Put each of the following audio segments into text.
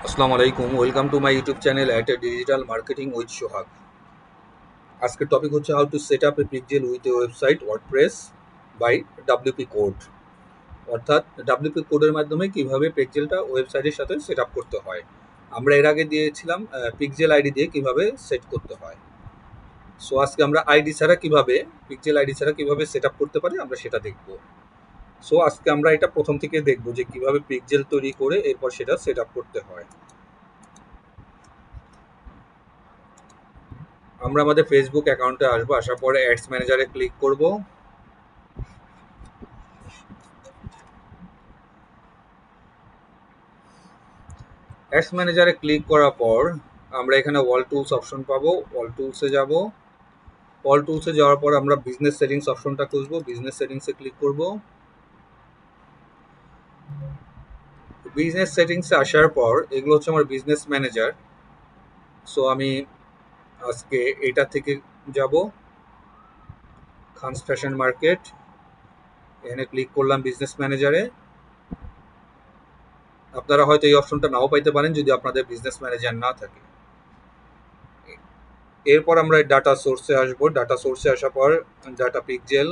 আসসালামু আলাইকুম, welcome to my YouTube channel at digital marketing with Sohag. আজকের টপিক হচ্ছে how to set up a pixel with a website WordPress by WP code. অর্থাৎ WP কোডের মাধ্যমে কিভাবে পিকজেলটা ওয়েবসাইটের সাথে সেট আপ করতে হয়। আমরা এর আগে দিয়েছিলাম পিকজেল আইডি দিয়ে কিভাবে সেট করতে হয়। সো আজকে আমরা আইডি ছাড়া কিভাবে পিকজেল আইডি ছাড়া কিভাবে সেট আপ করতে পারি আমরা সেটা দেখব। সো আজকে আমরা এটা প্রথম থেকে দেখব যে কিভাবে পিকজেল তৈরি করে এরপর সেটা সেট আপ করতে হয়। আমরা আমাদের ফেসবুক অ্যাকাউন্টে আসবো, আসার পরে অ্যাডস ম্যানেজারে ক্লিক করব। অ্যাডস ম্যানেজারে ক্লিক করার পর আমরা এখানে ওয়াল টুলস অপশন পাবো। ওয়াল টুলসে যাব। ওয়াল টুলসে যাওয়ার পর আমরা বিজনেস সেটিংস অপশনটা খুঁজবো। বিজনেস সেটিংসে ক্লিক করব। বিজনেস সেটিংসে আসার পর এগুলো হচ্ছে আমার বিজনেস ম্যানেজার। সো আমি আজকে এটা থেকে যাব খানস ফ্যাশন মার্কেট। এখানে ক্লিক করলাম বিজনেস ম্যানেজারে। আপনারা হয়তো এই অপশনটা নাও পাইতে পারেন যদি আপনাদের বিজনেস ম্যানেজার না থাকে। এরপর আমরা ডাটা সোর্সে আসবো। ডাটা সোর্সে আসার পর ডাটা পিকজেল,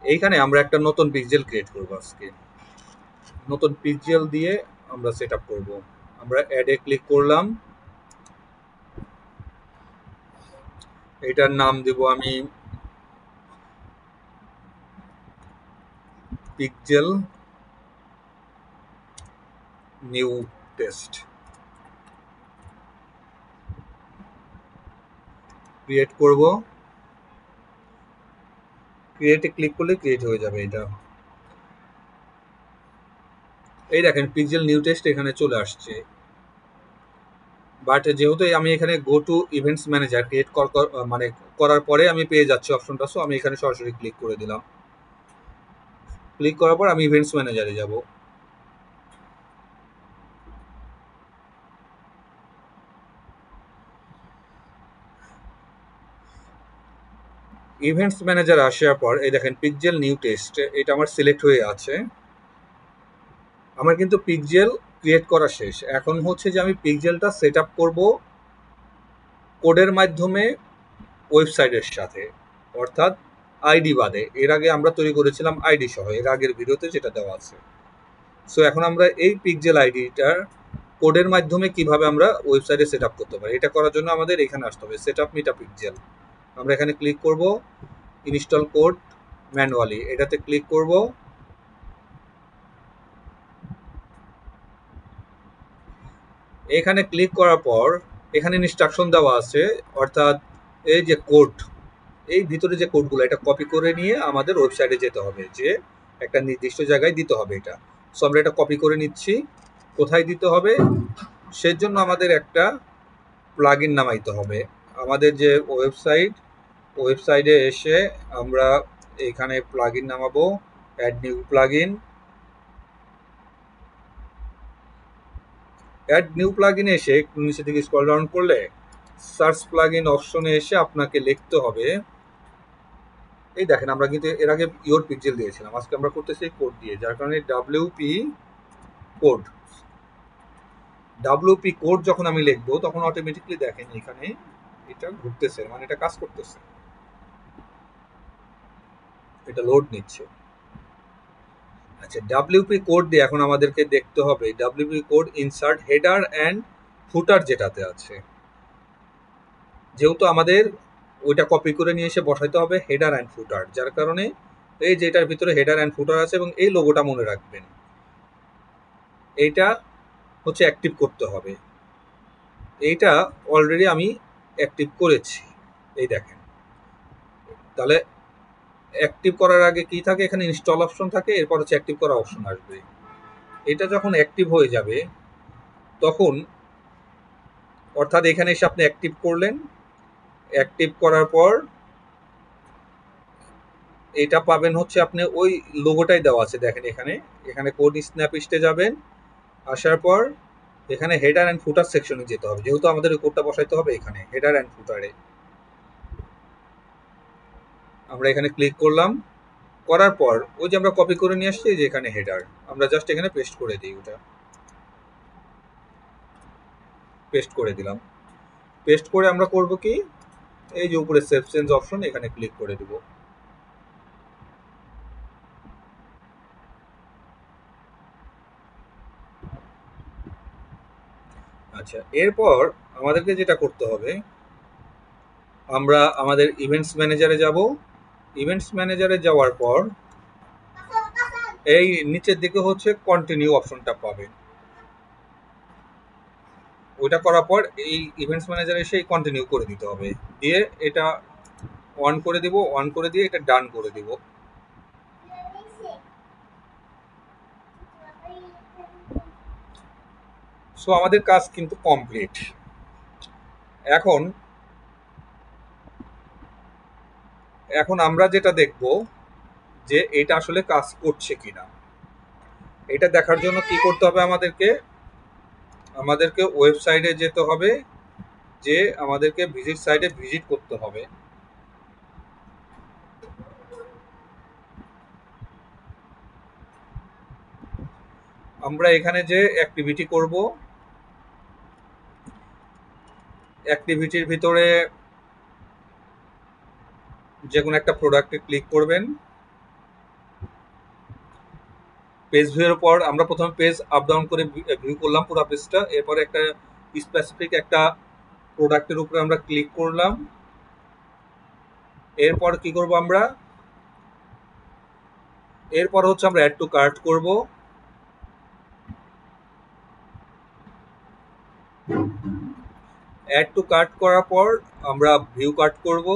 এইখানে আমরা একটা নতুন পিকজেল ক্রিয়েট করব। আজকে নতুন পিকজেল দিয়ে আমরা সেট আপ করবো। আমরা অ্যাডে ক্লিক করলাম। এটার নাম দেব আমি পিকজেল নিউ টেস্ট। ক্রিয়েট করব। ক্রিয়েটে ক্লিক করলে ক্রিয়েট হয়ে যাবে। এটা এই দেখেন পিকজেল নিউ টেস্ট এখানে চলে আসছে। বাট যেহেতু আমি এখানে go to events manager create মানে করার পরে আমি পেয়ে যাচ্ছি অপশনটা, সো আমি এখানে সরাসরি ক্লিক করে দিলাম। ক্লিক করার পর আমি ইভেন্টস ম্যানেজারে যাব। ইভেন্টস ম্যানেজার আসার পর এই দেখেন পিকজেল নিউ টেস্ট এটা আমার সিলেক্ট হয়ে আছে। আমার কিন্তু পিকজেল ক্রিয়েট করা শেষ। এখন হচ্ছে যে আমি পিকজেলটা সেট আপ করবো কোডের মাধ্যমে ওয়েবসাইটের সাথে, অর্থাৎ আইডি বাদে। এর আগে আমরা তৈরি করেছিলাম আইডি সহ, এর আগের ভিডিওতে যেটা দেওয়া আছে। সো এখন আমরা এই পিকজেল আইডিটার কোডের মাধ্যমে কিভাবে আমরা ওয়েবসাইটে সেট আপ করতে পারি, এটা করার জন্য আমাদের এখানে আসতে হবে সেট আপ মিটা পিকজেল। আমরা এখানে ক্লিক করব, ইনস্টল কোড ম্যানুয়ালি এটাতে ক্লিক করব। এখানে ক্লিক করার পর এখানে ইনস্ট্রাকশন দেওয়া আছে, অর্থাৎ এই যে কোড, এই ভিতরে যে কোডগুলো এটা কপি করে নিয়ে আমাদের ওয়েবসাইটে যেতে হবে, যে একটা নির্দিষ্ট জায়গায় দিতে হবে এটা। সো আমরা এটা কপি করে নিচ্ছি। কোথায় দিতে হবে সেজন্য আমাদের একটা প্লাগইন নামাইতে হবে। আমাদের যে ওয়েবসাইটে এসে আমরা এখানে প্লাগইন নামাবো, add new plugin. Add new প্লাগইনে এসে একটু নিচে দিকে স্ক্রল ডাউন করলে সার্চ প্লাগইন অপশনে এসে আপনাকে লিখতে হবে, এই দেখেন আমরা কিন্তু এর আগে ইওর পিকজেল দিয়েছিলাম, আজকে আমরা করতেছি কোড দিয়ে, যার কারণে কোড ডাব্লিউপি কোড যখন আমি লিখবো তখন অটোমেটিকলি দেখেন এখানে এটা ঘুরতেছে, মানে এটা কাজ করতেছে, এটা লোড নিচ্ছে। আচ্ছা, ডাব্লিউপি কোড দিয়ে এখন আমাদেরকে দেখতে হবে WP code insert header and ফুটার যেটাতে আছে। যেহেতু আমাদের ওইটা কপি করে নিয়ে এসে বসাইতে হবে হেডার অ্যান্ড ফুটার, যার কারণে এই যে এটার ভিতরে হেডার অ্যান্ড ফুটার আছে এবং এই লোগোটা মনে রাখবেন, এইটা হচ্ছে অ্যাক্টিভ করতে হবে। এইটা অলরেডি আমি অ্যাক্টিভ করেছি, এই দেখেন। তাহলে অ্যাক্টিভ করার আগে কি থাকে, এখানে ইনস্টল অপশন থাকে, এরপর হচ্ছে অ্যাক্টিভ করা অপশন আসবে। এটা যখন অ্যাক্টিভ হয়ে যাবে তখন, অর্থাৎ এখানে এসে আপনি অ্যাক্টিভ করলেন, অ্যাক্টিভ করার পর এটা পাবেন হচ্ছে আপনি ওই লোগোটাই দেওয়া আছে দেখেন এখানে। এখানে কোড স্ন্যাপিস্টে যাবেন, আসার পর এখানে হেডার অ্যান্ড ফুটার সেকশনে যেতে হবে, যেহেতু আমাদের ওই কোডটা বসাইতে হবে এখানে হেডার অ্যান্ড ফুটারে। আমরা এখানে ক্লিক করলাম। করার পর ওই যে আমরা কপি করে নিয়ে আসছি যে এখানে হেডার, আমরা জাস্ট এখানে পেস্ট করে দিই, ওটা পেস্ট করে দিলাম। পেস্ট করে আমরা করব কি, এই যে উপরে সেভ চেঞ্জ অপশন এখানে ক্লিক করে দিব। আচ্ছা, এরপর আমাদেরকে যেটা করতে হবে, আমরা আমাদের ইভেন্টস ম্যানেজারে যাব। ইভেন্টস ম্যানেজারে যাওয়ার পর এই নিচের দিকে হচ্ছে কন্টিনিউ অপশনটা পাবেন। ওইটা করার পর এই ইভেন্টস ম্যানেজারে এসে কন্টিনিউ করে দিতে হবে, দিয়ে এটা অন করে দিব, অন করে দিয়ে এটা ডান করে দিব। সো আমাদের কাজ কিন্তু কমপ্লিট। এখন এখন আমরা যেটা দেখব যে এটা আসলে কাজ করছে কিনা, এটা দেখার জন্য কি করতে হবে, আমাদেরকে ওয়েবসাইটে যেতে হবে, যে আমাদেরকে ভিজিট সাইটে ভিজিট করতে হবে। আমরা এখানে যে অ্যাক্টিভিটি করব, অ্যাক্টিভিটির ভিতরে যে কোনো একটা প্রোডাক্টে ক্লিক করবেন। পেজ ভিউর পর আমরা প্রথমে পেজ আপ ডাউন করে ভিউ করলাম পুরো পেজটা, এরপরে একটা স্পেসিফিক একটা প্রোডাক্টের উপরে আমরা ক্লিক করলাম। এরপর কি করব আমরা, এরপর হচ্ছে আমরা অ্যাড টু কার্ট করব। অ্যাড টু কার্ট করার পর আমরা ভিউ কার্ট করব।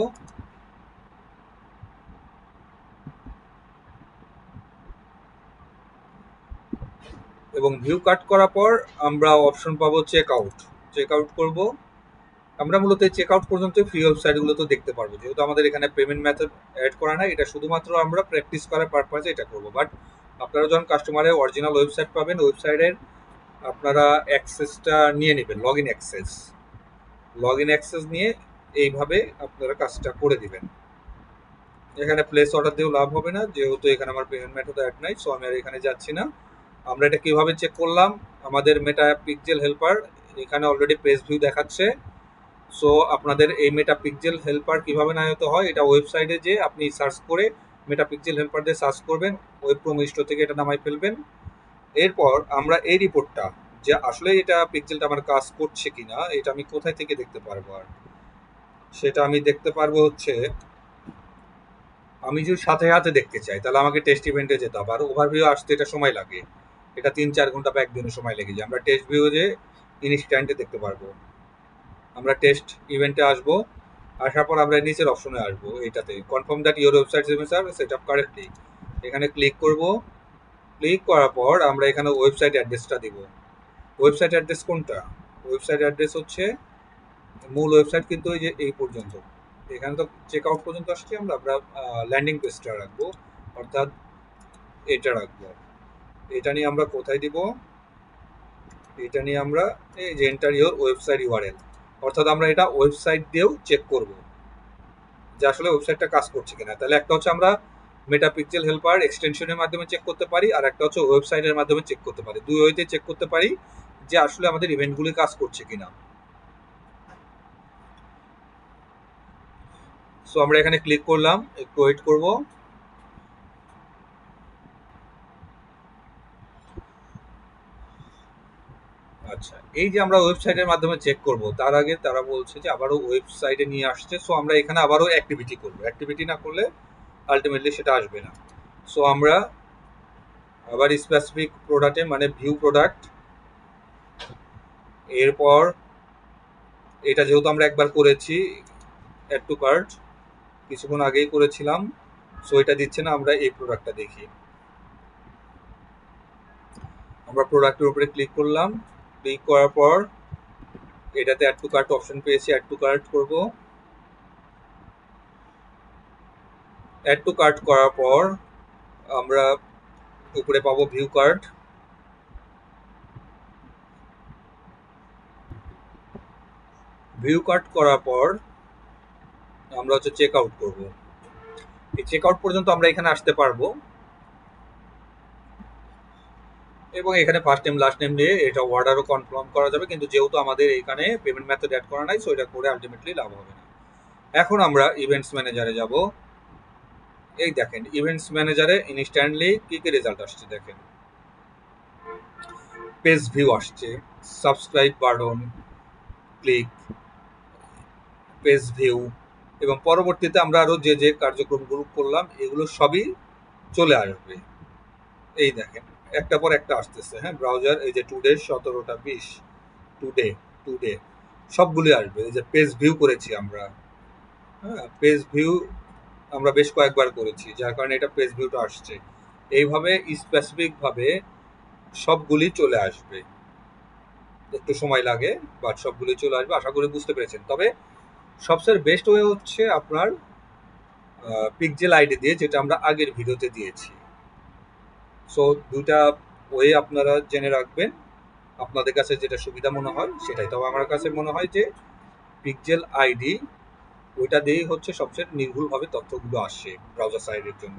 এবং ভিউ কাট করার পর আমরা অপশন পাবো চেক আউট, চেক আউট করবো। আমরা মূলত চেক আউট পর্যন্ত ফ্রি ওয়েবসাইটগুলো তো দেখতে পারবো, যেহেতু আমাদের এখানে পেমেন্ট মেথড অ্যাড করা নাই, এটা শুধুমাত্র আমরা প্র্যাকটিস করার পারপাসে এটা করবো। বাট আপনারা যখন কাস্টমারের অরিজিনাল ওয়েবসাইট পাবেন, ওয়েবসাইটের আপনারা অ্যাক্সেসটা নিয়ে নেবেন, লগ ইন অ্যাক্সেস নিয়ে এইভাবে আপনারা কাজটা করে দিবেন। এখানে প্লেস অর্ডার দিয়েও লাভ হবে না, যেহেতু এখানে আমার পেমেন্ট মেথড অ্যাড নাই, সো আমি আর এখানে যাচ্ছি না। আমরা এটা কিভাবে চেক করলাম, আমাদের মেটা পিক্সেল হেল্পার এখানে অলরেডি পেজ ভিউ দেখাচ্ছে। সো আপনাদের এই মেটা পিক্সেল হেল্পার কিভাবে নামাতে হয়, এটা ওয়েবসাইটে যে আপনি সার্চ করে মেটা পিক্সেল হেল্পার দিয়ে সার্চ করবেন, ওয়েব প্রোমো স্টোর থেকে এটা নামাই ফেলবেন। এরপর আমরা এই রিপোর্টটা, যে আসলে এটা পিক্সেলটা আমার কাজ করছে কিনা, এটা আমি কোথায় থেকে দেখতে পারবো, আর সেটা আমি দেখতে পারবো হচ্ছে, আমি যদি সাথে সাথে দেখতে চাই তাহলে আমাকে টেস্ট ইভেন্টে যেতে হবে, আর ওভারভিউ আসতে এটা সময় লাগে, এটা 3-4 ঘন্টা বা একদিনের সময় লেগে যায়। আমরা টেস্ট ভিউ যে ইনস্ট্যান্টে দেখতে পারবো। আমরা টেস্ট ইভেন্টে আসবো, আসার পর আমরা নিচের অপশনে আসবো, এটাতে confirm that your website semester set up correctly, এখানে ক্লিক করব। ক্লিক করার পর আমরা এখানে ওয়েবসাইট অ্যাড্রেসটা দিব। ওয়েবসাইট অ্যাড্রেস কোনটা, ওয়েবসাইট অ্যাড্রেস হচ্ছে মূল ওয়েবসাইট কিন্তু এই যে এই পর্যন্ত, এখানে তো চেক আউট পর্যন্ত আসছি, আমরা ল্যান্ডিং পেজটা রাখবো, অর্থাৎ এটা রাখবো। এটা নিয়ে আমরা কোথায় দিব, এটা নিয়ে আমরা এই যে এন্টার ইউর ওয়েবসাইট ইউআরএল, অর্থাৎ আমরা এটা ওয়েবসাইট দিয়েও চেক করব যে আসলে ওয়েবসাইটটা কাজ করছে কিনা। তাহলে একটা হচ্ছে আমরা মেটা পিক্সেল হেল্পার এক্সটেনশনের মাধ্যমে চেক করতে পারি, আর একটা হচ্ছে ওয়েবসাইটের মাধ্যমে চেক করতে পারি, দুই ওয়েতে চেক করতে পারি যে আসলে আমাদের ইভেন্টগুলি কাজ করছে কিনা। সো আমরা এখানে ক্লিক করলাম, একটু ওয়েট করব। আচ্ছা, এই যে আমরা ওয়েবসাইটের মাধ্যমে চেক করব, তার আগে তারা বলছে যে আবারও ওয়েবসাইটে নিয়ে আসছে। সো আমরা এখানে আবারও অ্যাক্টিভিটি করব, অ্যাক্টিভিটি না করলে আলটিমেটলি সেটা আসবে না। সো আমরা আবার স্পেসিফিক প্রোডাক্টে মানে ভিউ প্রোডাক্ট, এরপর এটা যেহেতু আমরা একবার করেছি অ্যাড টু কার্ট, কিছুক্ষণ আগেই করেছিলাম, সো এটা দিচ্ছে না, আমরা এই প্রোডাক্টটা দেখি। আমরা প্রোডাক্টের উপরে ক্লিক করলাম, ক্লিক করার পর এটাতে অ্যাড টু কার্ট অপশন পেয়েছি, অ্যাড টু কার্ট করব। অ্যাড টু কার্ট করার পর আমরা উপরে পাবো ভিউ কার্ট। ভিউ কার্ট করার পর আমরা হচ্ছে চেক আউট করবো। এই চেক আউট পর্যন্ত আমরা এখানে আসতে পারবো এবং এখানে ফার্স্ট নেম লাস্ট নেম দিয়ে এটা অর্ডারও কনফার্ম করা যাবে, কিন্তু যেহেতু আমাদের এখানে পেমেন্ট মেথড অ্যাড করা নাই, সো এটা করে আলটিমেটলি লাভ হবে না। এখন আমরা ইভেন্টস ম্যানেজারে যাব। এই দেখেন ইভেন্টস ম্যানেজারে ইনস্ট্যান্টলি কি কি রেজাল্ট আসছে দেখেন। পেজ ভিউ আসছে, subscribe button, click, page view, এবং পরবর্তীতে আমরা আরো যে যে কার্যক্রমগুলো করলাম এগুলো সবই চলে আসবে। এই দেখেন একটা পর একটা আসতেছে। হ্যাঁ, ব্রাউজার এই যে টুডে 17টা 20 টুডে টুডে সবগুলি আসবে। এই যে পেজ ভিউ করেছি আমরা, হ্যাঁ পেজ ভিউ আমরা বেশ কয়েকবার করেছি, যার কারণে এটা পেজ ভিউটা আসছে। এইভাবে স্পেসিফিক ভাবে সবগুলি চলে আসবে, একটু সময় লাগে বাট সবগুলি চলে আসবে। আশা করি বুঝতে পেরেছেন। তবে সবচেয়ে বেস্ট ওয়ে হচ্ছে আপনার পিকজেল আইডি দিয়ে, যেটা আমরা আগের ভিডিওতে দিয়েছি। সো দুইটা ওয়ে আপনারা জেনে রাখবেন, আপনাদের কাছে যেটা সুবিধা মনে হয় সেটাই। তবে আমার কাছে মনে হয় যে পিকজেল আইডি ওইটা দিয়েই হচ্ছে সবচেয়ে নির্ভুলভাবে তথ্যগুলো আসে ব্রাউজার সাইডের জন্য।